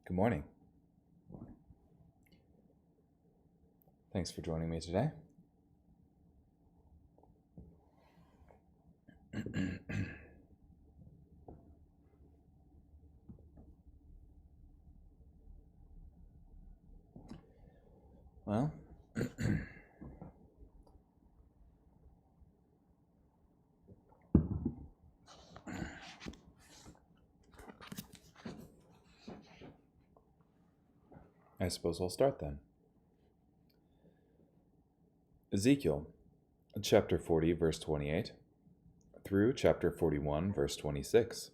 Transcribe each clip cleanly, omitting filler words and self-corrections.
Good morning. Thanks for joining me today. Well, I suppose I'll start then. Ezekiel, chapter 40, verse 28, through chapter 41, verse 26.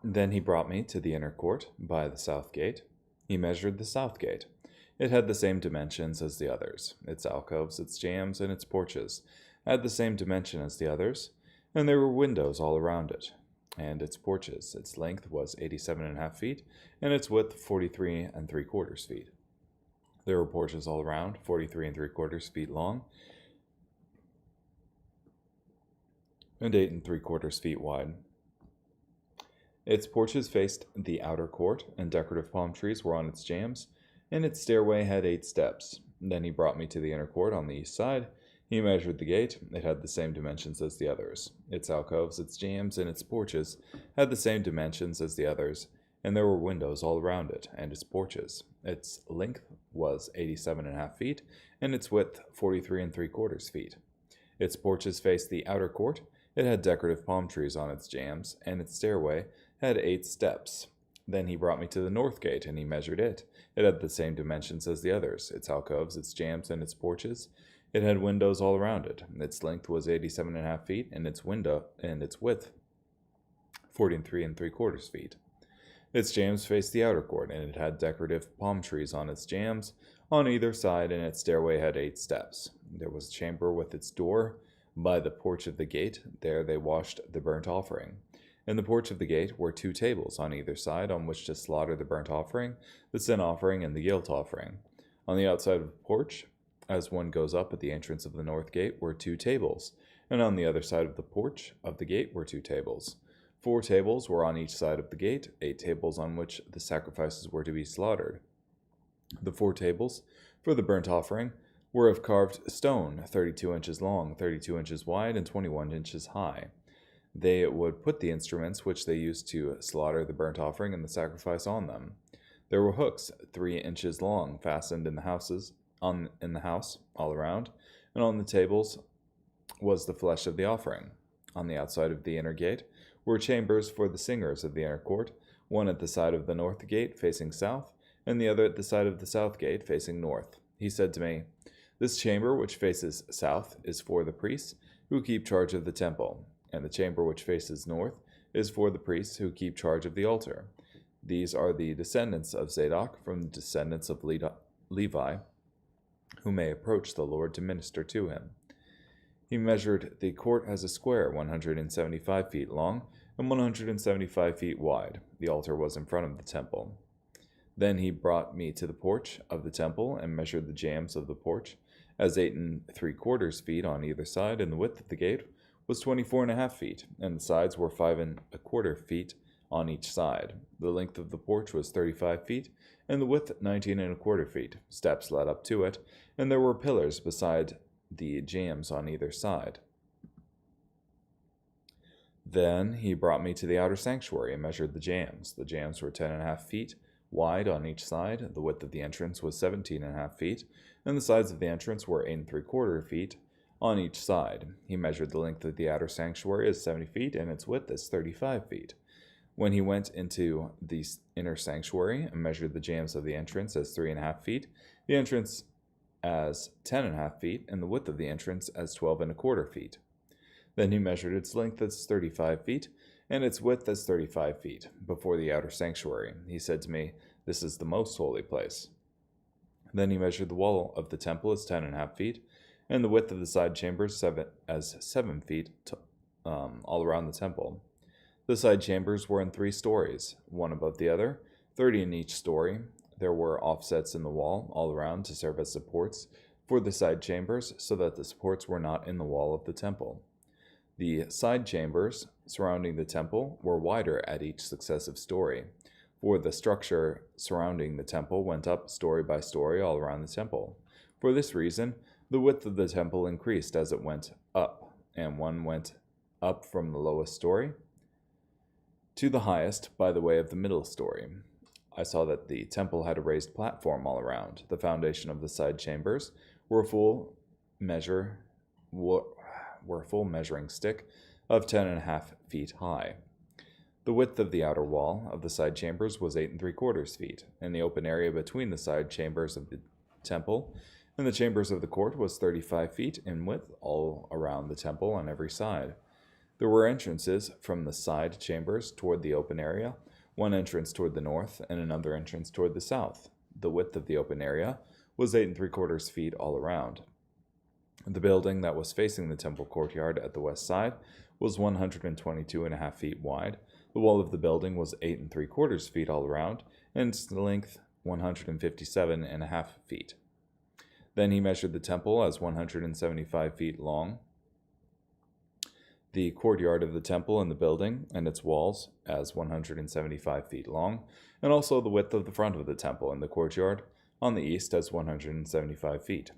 Then he brought me to the inner court by the south gate. He measured the south gate. It had the same dimensions as the others. Its alcoves, its jambs, and its porches had the same dimension as the others, and there were windows all around it. And its porches, its length was 87.5 feet, and its width 43.75 feet. There were porches all around, 43.75 feet long, and 8.75 feet wide. Its porches faced the outer court, and decorative palm trees were on its jambs, and its stairway had 8 steps. Then he brought me to the inner court on the east side. He measured the gate. It had the same dimensions as the others. Its alcoves, its jambs, and its porches had the same dimensions as the others, and there were windows all around it, and its porches. Its length was 87.5 feet, and its width 43.75 feet. Its porches faced the outer court. It had decorative palm trees on its jambs, and its stairway had 8 steps. Then he brought me to the north gate, and he measured it. It had the same dimensions as the others, its alcoves, its jambs, and its porches. It had windows all around it. Its length was 87.5 feet, and its width 43.75 feet. Its jambs faced the outer court, and it had decorative palm trees on its jambs on either side, and its stairway had 8 steps. There was a chamber with its door by the porch of the gate. There they washed the burnt offering. In the porch of the gate were 2 tables on either side on which to slaughter the burnt offering, the sin offering, and the guilt offering. On the outside of the porch, as one goes up at the entrance of the north gate, were 2 tables, and on the other side of the porch of the gate were 2 tables. 4 tables were on each side of the gate, 8 tables on which the sacrifices were to be slaughtered. The 4 tables for the burnt offering were of carved stone, 32 inches long, 32 inches wide, and 21 inches high. They would put the instruments which they used to slaughter the burnt offering and the sacrifice on them. There were hooks 3 inches long, fastened in the house all around, and on the tables was the flesh of the offering. On the outside of the inner gate were chambers for the singers of the inner court, one at the side of the north gate facing south, and the other at the side of the south gate facing north. He said to me, "This chamber which faces south is for the priests who keep charge of the temple, and the chamber which faces north is for the priests who keep charge of the altar. These are the descendants of Zadok from the descendants of Levi, who may approach the Lord to minister to him." He measured the court as a square, 175 feet long and 175 feet wide. The altar was in front of the temple. Then he brought me to the porch of the temple and measured the jambs of the porch as 8.75 feet on either side, and the width of the gate was 24.5 feet, and the sides were 5.25 feet on each side. The length of the porch was 35 feet, and the width 19.25 feet. Steps led up to it, and there were pillars beside the jambs on either side. Then he brought me to the outer sanctuary and measured the jambs. The jambs were 10.5 feet wide on each side. The width of the entrance was 17.5 feet, and the sides of the entrance were 8.75 feet on each side. He measured the length of the outer sanctuary as 70 feet, and its width as 35 feet. When he went into the inner sanctuary and measured the jambs of the entrance as 3.5 feet, the entrance as 10.5 feet, and the width of the entrance as 12.25 feet. Then he measured its length as 35 feet, and its width as 35 feet, before the outer sanctuary. He said to me, "This is the most holy place." Then he measured the wall of the temple as 10.5 feet, and the width of the side chambers as 7 feet all around the temple. The side chambers were in 3 stories, one above the other, 30 in each story. There were offsets in the wall all around to serve as supports for the side chambers, so that the supports were not in the wall of the temple. The side chambers surrounding the temple were wider at each successive story, for the structure surrounding the temple went up story by story all around the temple. For this reason, the width of the temple increased as it went up, and one went up from the lowest story to the highest by the way of the middle story. I saw that the temple had a raised platform all around. The foundation of the side chambers were a full measuring stick of 10.5 feet high. The width of the outer wall of the side chambers was 8.75 feet, and the open area between the side chambers of the temple and the chambers of the court was 35 feet in width all around the temple on every side. There were entrances from the side chambers toward the open area, one entrance toward the north and another entrance toward the south. The width of the open area was 8.75 feet all around. The building that was facing the temple courtyard at the west side was 122.5 feet wide. The wall of the building was 8.75 feet all around, and its length 157.5 feet. Then he measured the temple as 175 feet long, the courtyard of the temple and the building and its walls as 175 feet long, and also the width of the front of the temple and the courtyard on the east as 175 feet.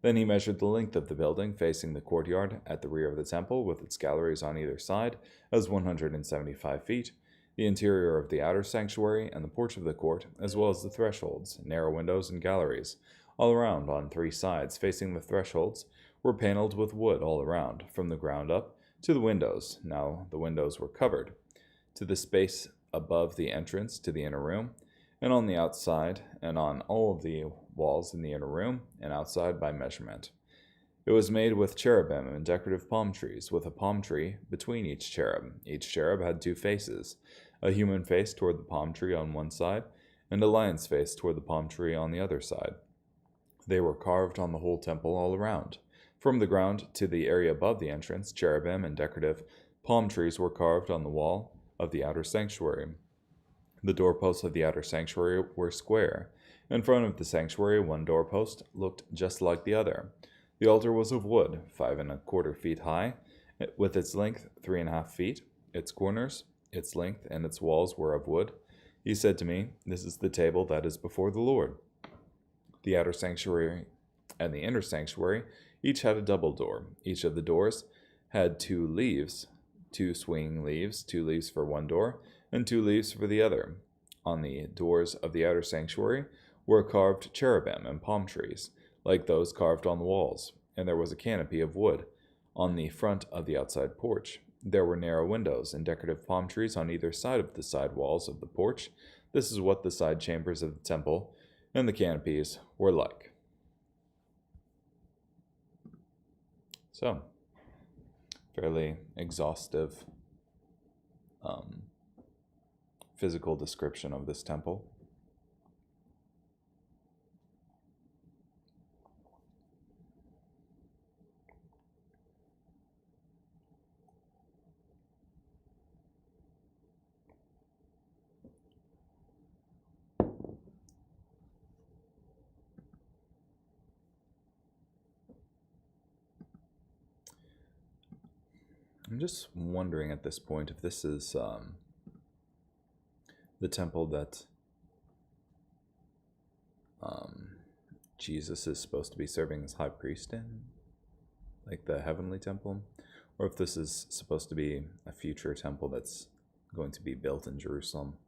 Then he measured the length of the building facing the courtyard at the rear of the temple with its galleries on either side as 175 feet, the interior of the outer sanctuary and the porch of the court, as well as the thresholds, narrow windows, and galleries, all around on 3 sides facing the thresholds, were paneled with wood all around, from the ground up to the windows. Now the windows were covered to the space above the entrance to the inner room, and on the outside, and on all of the walls in the inner room and outside by measurement. It was made with cherubim and decorative palm trees, with a palm tree between each cherub. Each cherub had 2 faces, a human face toward the palm tree on one side, and a lion's face toward the palm tree on the other side. They were carved on the whole temple all around. From the ground to the area above the entrance, cherubim and decorative palm trees were carved on the wall of the outer sanctuary. The doorposts of the outer sanctuary were square. In front of the sanctuary, one doorpost looked just like the other. The altar was of wood, 5.25 feet high, with its length 3.5 feet. Its corners, its length, and its walls were of wood. He said to me, "This is the table that is before the Lord." The outer sanctuary and the inner sanctuary each had a double door. Each of the doors had 2 leaves, 2 swinging leaves, 2 leaves for one door, and 2 leaves for the other. On the doors of the outer sanctuary were carved cherubim and palm trees, like those carved on the walls, and there was a canopy of wood on the front of the outside porch. There were narrow windows and decorative palm trees on either side of the side walls of the porch. This is what the side chambers of the temple and the canopies were like. So, fairly exhaustive physical description of this temple. I'm just wondering at this point if this is the temple that Jesus is supposed to be serving as high priest in, like the heavenly temple, or if this is supposed to be a future temple that's going to be built in Jerusalem.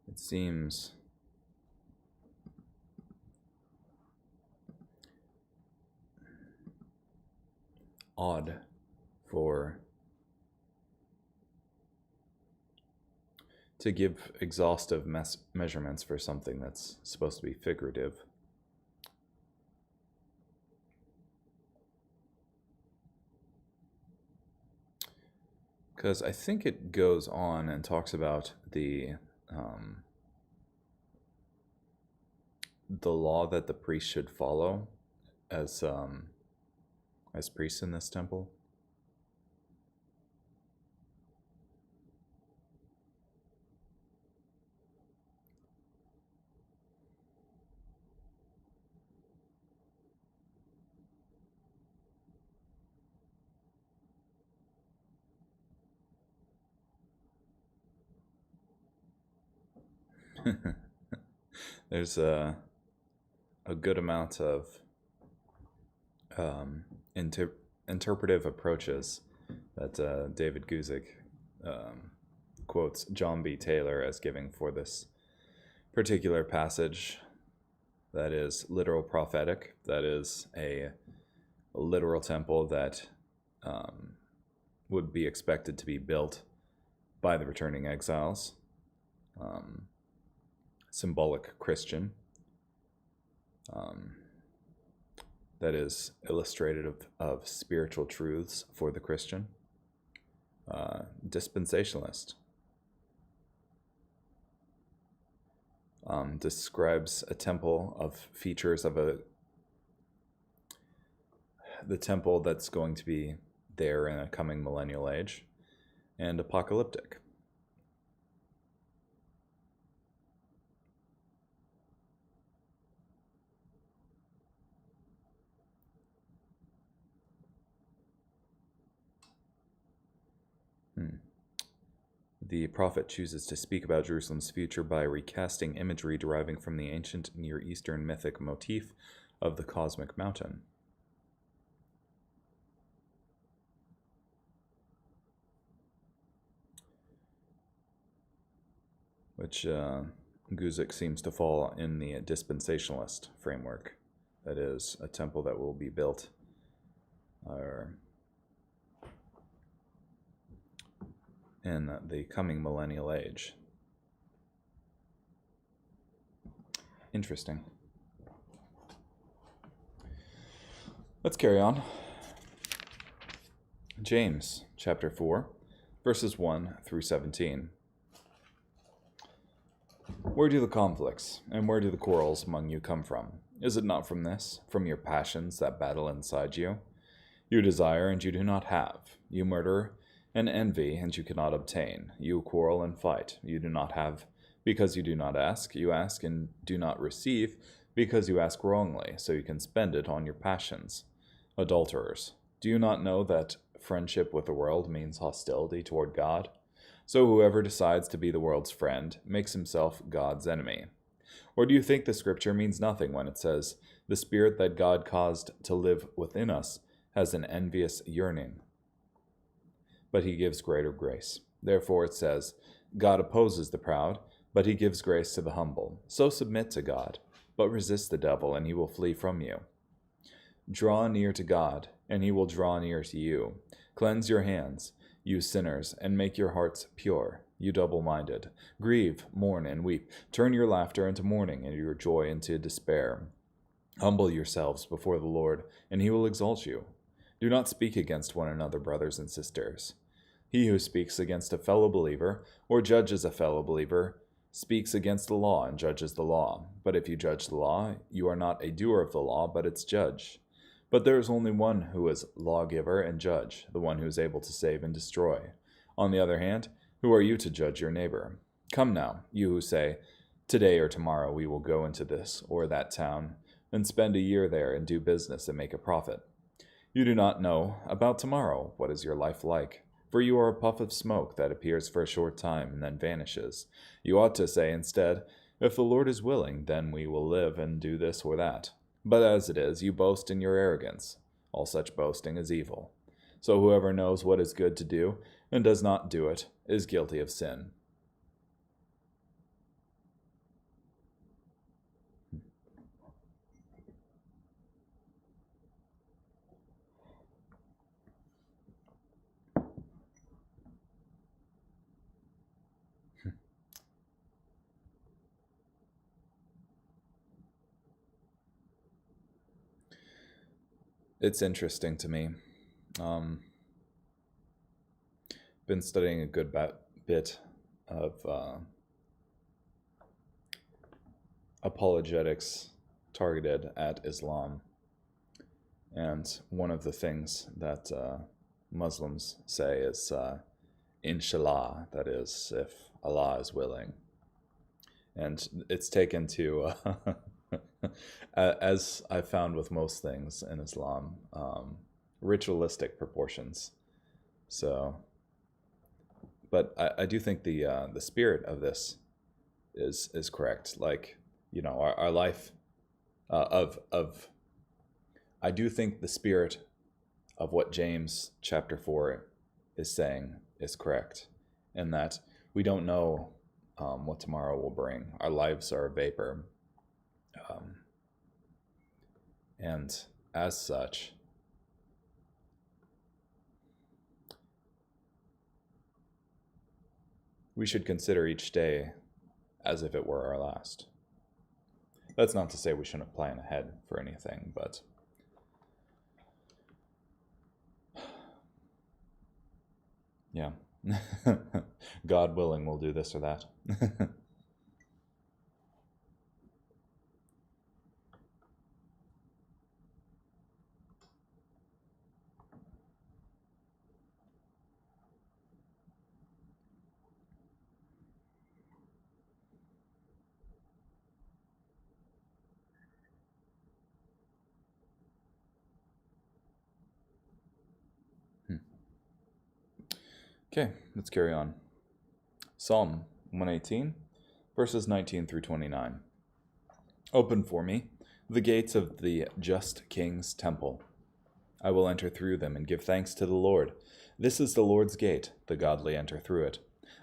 It seems odd to give exhaustive measurements for something that's supposed to be figurative. because I think it goes on and talks about the law that the priest should follow as priests in this temple. There's a good amount of interpretive approaches that David Guzik quotes John B. Taylor as giving for this particular passage that is literal prophetic, that is a literal temple that would be expected to be built by the returning exiles, symbolic Christian, that is illustrative of spiritual truths for the Christian, dispensationalist, describes a temple of features of the temple that's going to be there in a coming millennial age, and apocalyptic. The prophet chooses to speak about Jerusalem's future by recasting imagery deriving from the ancient Near Eastern mythic motif of the cosmic mountain. Which Guzik seems to fall in the dispensationalist framework. That is, a temple that will be built in the coming millennial age. Interesting. Let's carry on. James chapter 4, verses 1 through 17. Where do the conflicts and where do the quarrels among you come from? Is it not from this, from your passions that battle inside you? You desire and you do not have. You murder and envy and you cannot obtain. You quarrel and fight. You do not have because you do not ask. You ask and do not receive because you ask wrongly, so you can spend it on your passions. Adulterers, do you not know that friendship with the world means hostility toward God? So whoever decides to be the world's friend makes himself God's enemy. Or do you think the scripture means nothing when it says, the spirit that God caused to live within us has an envious yearning, but he gives greater grace. Therefore it says, God opposes the proud, but he gives grace to the humble. So submit to God, but resist the devil, and he will flee from you. Draw near to God, and he will draw near to you. Cleanse your hands, you sinners, and make your hearts pure, you double-minded. Grieve, mourn, and weep. Turn your laughter into mourning, and your joy into despair. Humble yourselves before the Lord, and he will exalt you. Do not speak against one another, brothers and sisters. He who speaks against a fellow believer, or judges a fellow believer, speaks against the law and judges the law. But if you judge the law, you are not a doer of the law, but its judge. But there is only one who is lawgiver and judge, the one who is able to save and destroy. On the other hand, who are you to judge your neighbor? Come now, you who say, today or tomorrow we will go into this or that town, and spend a year there and do business and make a profit. You do not know about tomorrow what is your life like, for you are a puff of smoke that appears for a short time and then vanishes. You ought to say instead, if the Lord is willing, then we will live and do this or that. But as it is, you boast in your arrogance. All such boasting is evil. So whoever knows what is good to do and does not do it is guilty of sin. It's interesting to me. been studying a good bit of apologetics targeted at Islam. And one of the things that Muslims say is inshallah, that is, if Allah is willing. And it's taken to, as I've found with most things in Islam, ritualistic proportions. So, but I do think the spirit of this is correct. Like, you know, our life I do think the spirit of what James chapter 4 is saying is correct, in that we don't know what tomorrow will bring. Our lives are a vapor. And as such, we should consider each day as if it were our last. That's not to say we shouldn't plan ahead for anything, but yeah. God willing, we'll do this or that. Okay, let's carry on. Psalm 118, verses 19 through 29. Open for me the gates of the just king's temple. I will enter through them and give thanks to the Lord. This is the Lord's gate, the godly enter through it.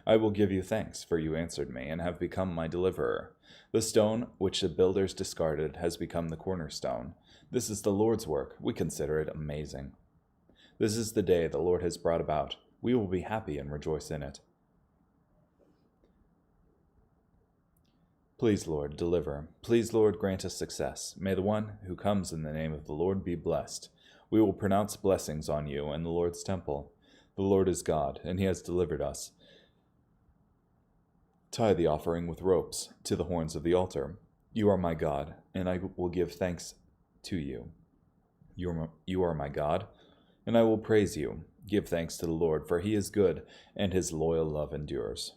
I will give you thanks, for you answered me and have become my deliverer. The stone which the builders discarded has become the cornerstone. This is the Lord's work. We consider it amazing. This is the day the Lord has brought about. We will be happy and rejoice in it. Please, Lord, deliver. Please, Lord, grant us success. May the one who comes in the name of the Lord be blessed. We will pronounce blessings on you in the Lord's temple. The Lord is God, and he has delivered us. Tie the offering with ropes to the horns of the altar. You are my God, and I will give thanks to you. You are my God, and I will praise you. Give thanks to the Lord, for he is good, and his loyal love endures.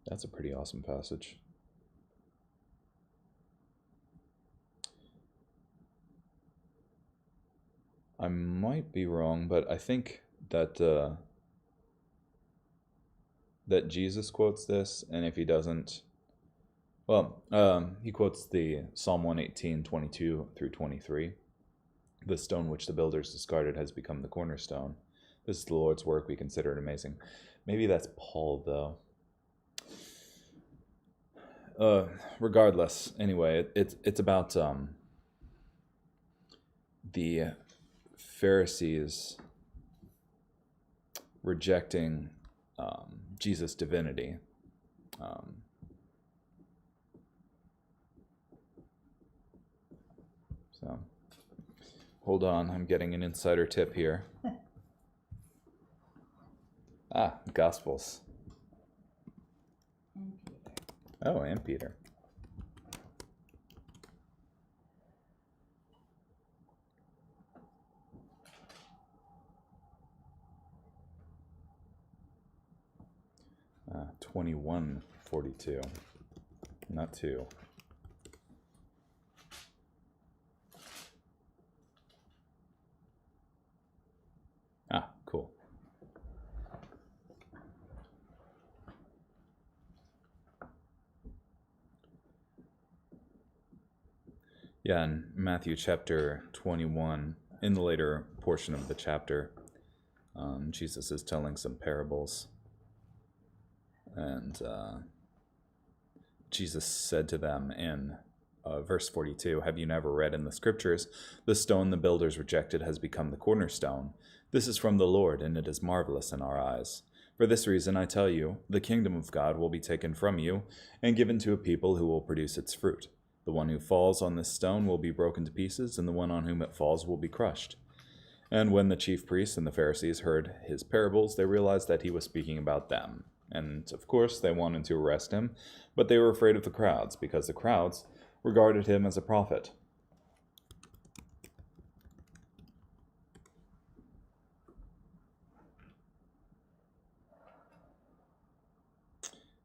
That's a pretty awesome passage. I might be wrong, but I think that that Jesus quotes this, and if he doesn't, well, he quotes the Psalm 118, 22 through 23. The stone which the builders discarded has become the cornerstone. This is the Lord's work. We consider it amazing. Maybe that's Paul, though. Regardless, anyway, it's about the Pharisees rejecting Jesus' divinity. So, hold on, I'm getting an insider tip here. Gospels. And Peter. Oh, and Peter. Uh, 21:42, not 2. Cool. Yeah, in Matthew chapter 21, in the later portion of the chapter, Jesus is telling some parables. And Jesus said to them in verse 42, "Have you never read in the scriptures, the stone the builders rejected has become the cornerstone? This is from the Lord, and it is marvelous in our eyes. For this reason, I tell you, the kingdom of God will be taken from you and given to a people who will produce its fruit. The one who falls on this stone will be broken to pieces, and the one on whom it falls will be crushed." And when the chief priests and the Pharisees heard his parables, they realized that he was speaking about them. And of course, they wanted to arrest him, but they were afraid of the crowds, because the crowds regarded him as a prophet.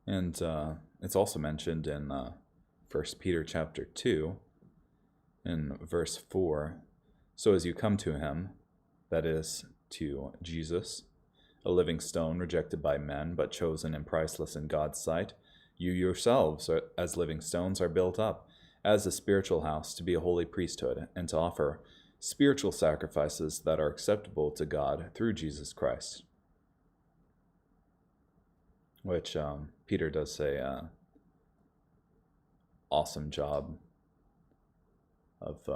And it's also mentioned in 1 Peter chapter 2, in verse 4. So as you come to him, that is, to Jesus, a living stone rejected by men, but chosen and priceless in God's sight, you yourselves, as living stones, are built up as a spiritual house to be a holy priesthood, and to offer spiritual sacrifices that are acceptable to God through Jesus Christ. Which Peter does a awesome job of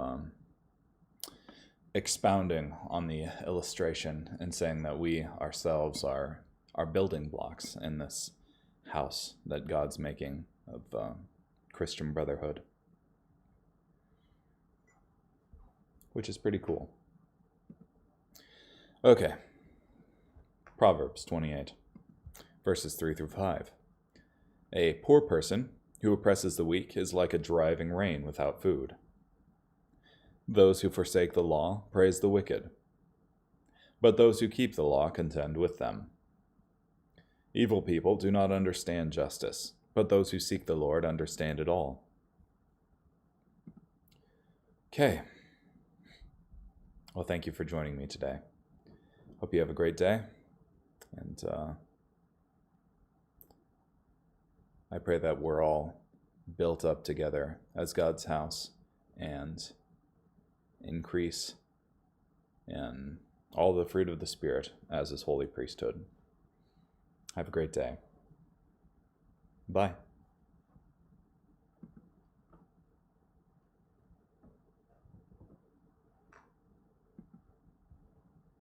expounding on the illustration and saying that we ourselves are building blocks in this house that God's making of Christian brotherhood, which is pretty cool. Okay, Proverbs 28, verses 3 through 5. A poor person who oppresses the weak is like a driving rain without food. Those who forsake the law praise the wicked, but those who keep the law contend with them. Evil people do not understand justice, but those who seek the Lord understand it all. Okay. Well, thank you for joining me today. Hope you have a great day, and I pray that we're all built up together as God's house and increase in all the fruit of the Spirit as his holy priesthood. Have a great day. Bye.